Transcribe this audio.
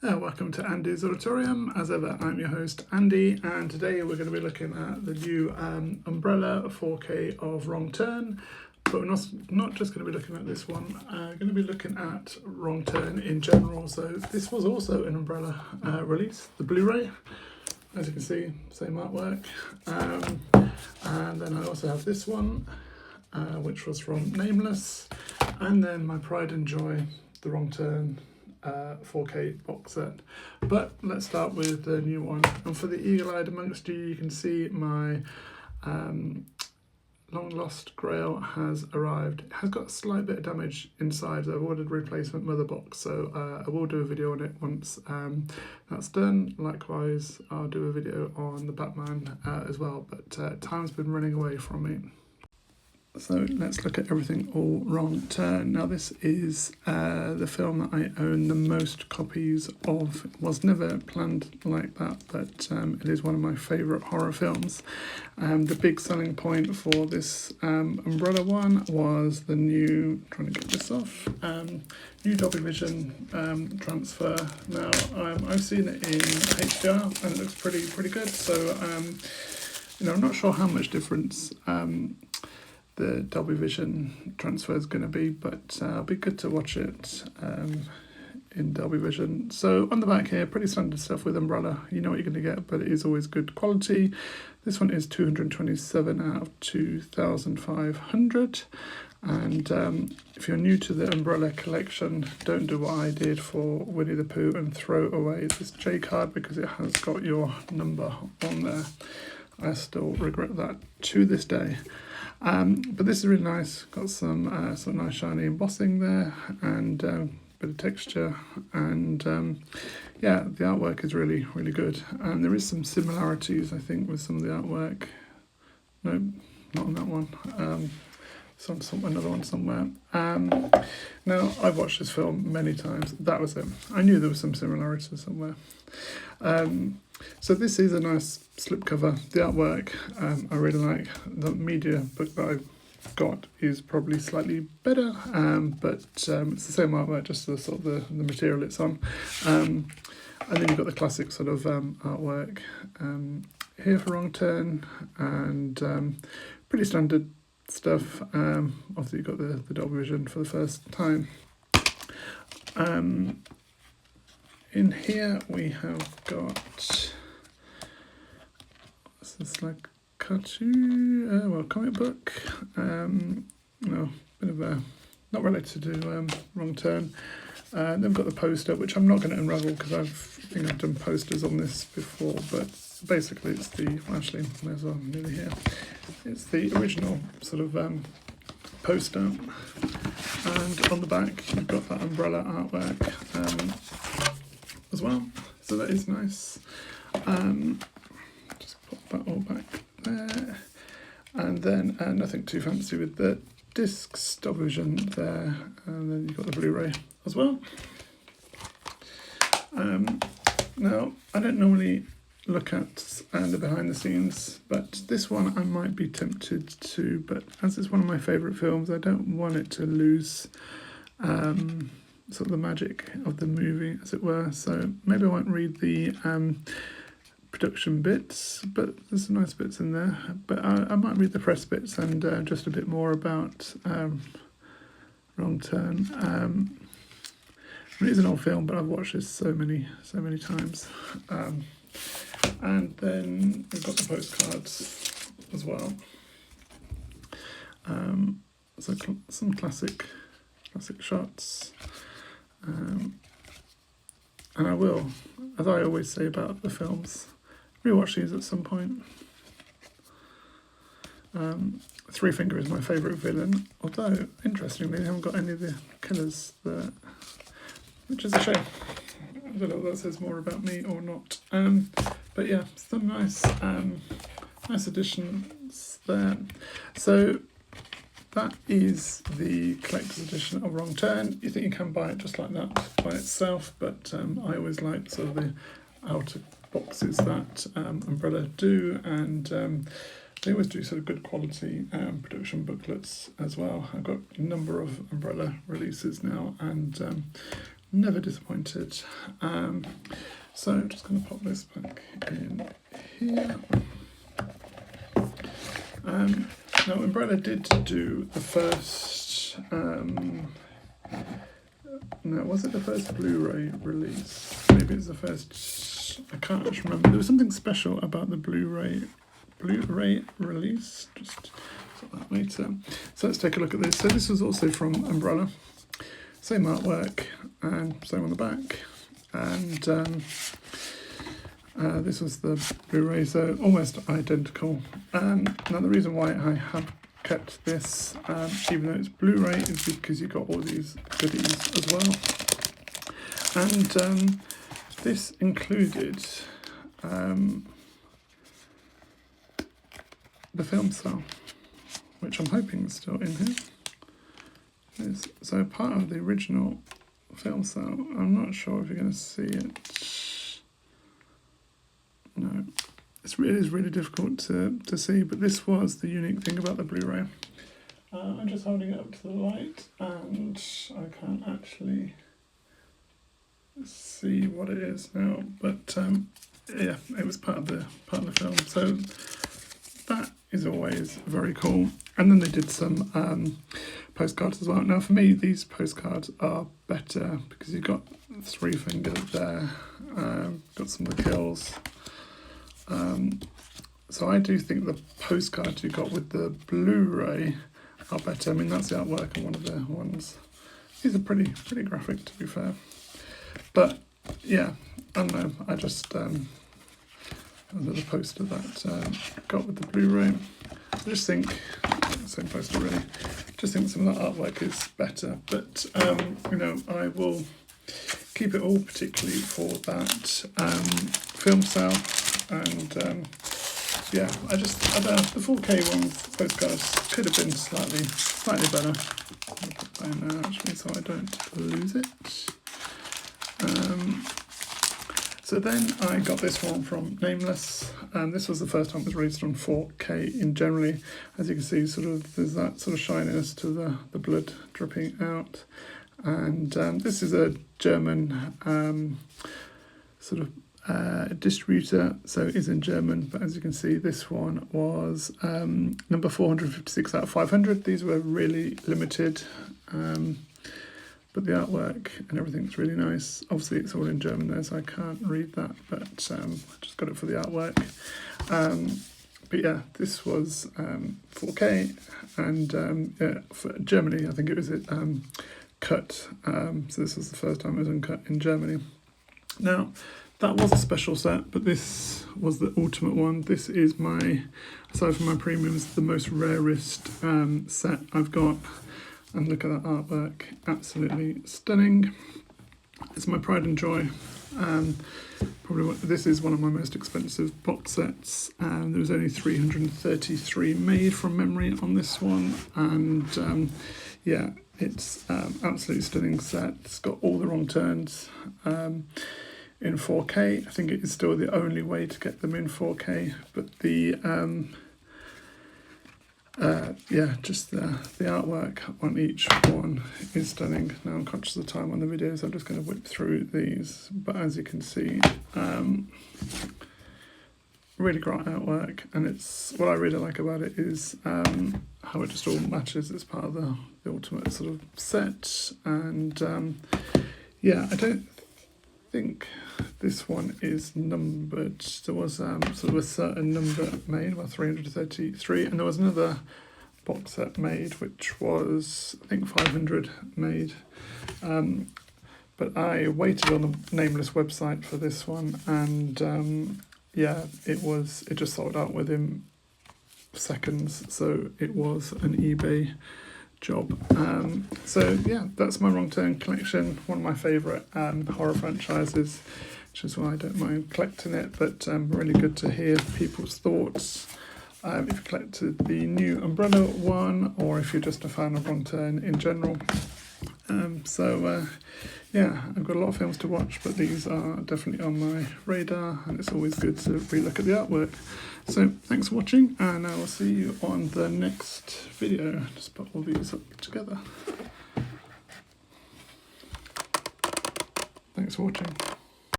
Welcome to Andy's Auditorium. As ever, I'm your host Andy, and today we're going to be looking at the new Umbrella 4K of Wrong Turn. But we're not just going to be looking at this one, we're going to be looking at Wrong Turn in general. So this was also an Umbrella release, the Blu-ray. As you can see, same artwork. And then I also have this one, which was from Nameless. And then my pride and joy, the Wrong Turn 4K box set. But let's start with the new one. And for the eagle-eyed amongst you, you can see my long lost grail has arrived. It has got a slight bit of damage inside. I've ordered replacement mother box, so I will do a video on it once that's done. Likewise, I'll do a video on the Batman as well, but time's been running away from me. So let's look at everything all Wrong Turn. Now this is the film that I own the most copies of. It was never planned like that, but it is one of my favourite horror films. The big selling point for this Umbrella one was the new, trying to get this off, new Dolby Vision transfer. Now I've seen it in HDR and it looks pretty good. So I'm not sure how much difference the Dolby Vision transfer is going to be, but it'll be good to watch it in Dolby Vision. So on the back here, pretty standard stuff with Umbrella. You know what you're going to get, but it is always good quality. This one is 227 out of 2,500. And if you're new to the Umbrella collection, don't do what I did for Winnie the Pooh and throw away this J card because it has got your number on there. I still regret that to this day. But this is really nice. Got some nice shiny embossing there and bit of texture, and yeah, the artwork is really good. And there is some similarities, I think, with some of the artwork. No, not on that one. Another one somewhere. Now I've watched this film many times. That was it. I knew there was some similarities somewhere. So this is a nice slipcover. The artwork I really like. The media book that I've got is probably slightly better, but it's the same artwork, just the sort of the material it's on. And then you've got the classic sort of artwork here for Wrong Turn, and pretty standard stuff. Obviously you've got the Dolby Vision for the first time. In here we have got, this is like cartoon, comic book, bit of a, not related to Wrong Turn. Then we've got the poster, which I'm not going to unravel because I think I've done posters on this before, but basically it's actually, may as well nearly here. It's the original sort of poster, and on the back you've got that Umbrella artwork as well, so that is nice. Just put that all back there, and then nothing too fancy with the discs, Dolby Vision there, and then you've got the Blu-ray as well. Now I don't normally look at the behind the scenes, but this one I might be tempted to, but as it's one of my favourite films, I don't want it to lose sort of the magic of the movie, as it were. So maybe I won't read the production bits, but there's some nice bits in there. But I might read the press bits and just a bit more about Wrong Turn. It is an old film, but I've watched this so many times. And then we've got the postcards as well. So some classic shots. And I will, as I always say about the films, rewatch these at some point. Three Finger is my favourite villain, although interestingly they haven't got any of the killers there, which is a shame. I don't know if that says more about me or not. But yeah, some nice additions there. So that is the collector's edition of Wrong Turn. You think you can buy it just like that by itself, but I always like sort of the outer boxes that Umbrella do, and they always do sort of good quality production booklets as well. I've got a number of Umbrella releases now, and never disappointed. So I'm just going to pop this back in here. Now Umbrella did do the first, no, was it the first Blu-ray release? Maybe it's the first, I can't actually remember. There was something special about the Blu-ray release, just sort that later. So let's take a look at this. So this was also from Umbrella, same artwork and same on the back, and this was the Blu-ray, so almost identical. Now the reason why I have kept this, even though it's Blu-ray, is because you got all these goodies as well. And this included the film cell, which I'm hoping is still in here. So part of the original film cell, I'm not sure if you're going to see it. No, it is really difficult to see, but this was the unique thing about the Blu-ray. I'm just holding it up to the light and I can't actually see what it is now, but yeah, it was part of the film, so that is always very cool. And then they did some postcards as well. Now for me, these postcards are better because you've got 3 fingers there, got some of the kills. So I do think the postcards you got with the Blu-ray are better. I mean, that's the artwork on one of the ones. These are pretty graphic, to be fair. But yeah, I don't know. I just under the poster that got with the Blu-ray. I just think same poster really. Just think some of that artwork is better. But you know, I will keep it all, particularly for that film sale. And yeah, I don't know, the 4K ones, postcards could have been slightly better. I'll put that in there actually so I don't lose it. So then I got this one from Nameless, and this was the first time it was released on 4K in generally. As you can see, sort of there's that sort of shininess to the blood dripping out. And this is a German sort of distributor, so it is in German, but as you can see, this one was number 456 out of 500. These were really limited, but the artwork and everything's really nice. Obviously it's all in German there, so I can't read that, but I just got it for the artwork. But yeah, this was 4K, and yeah, for Germany I think it was cut, so this was the first time it was uncut in Germany. Now that was a special set, but this was the ultimate one. This is my, aside from my premiums, the most rarest set I've got. And look at that artwork, absolutely stunning. It's my pride and joy. This is one of my most expensive box sets. There was only 333 made from memory on this one, and yeah, it's absolutely stunning set. It's got all the wrong turns. In 4K, I think it is still the only way to get them in 4K, but the yeah, just the artwork on each one is stunning. Now I'm conscious of the time on the videos, I'm just going to whip through these, but as you can see, really great artwork, and it's what I really like about it is how it just all matches. It's part of the ultimate sort of set, and yeah, I don't think this one is numbered. There was sort of a certain number made, about 333, and there was another box set made which was I think 500 made, but I waited on the Nameless website for this one, and yeah, it just sold out within seconds, so it was an eBay job. So yeah, that's my Wrong Turn collection, one of my favourite horror franchises, which is why I don't mind collecting it, but really good to hear people's thoughts. If you collected the new Umbrella one, or if you're just a fan of Wrong Turn in general. Yeah, I've got a lot of films to watch, but these are definitely on my radar, and it's always good to re-look at the artwork. So thanks for watching, and I will see you on the next video. Just put all these up together. Thanks for watching.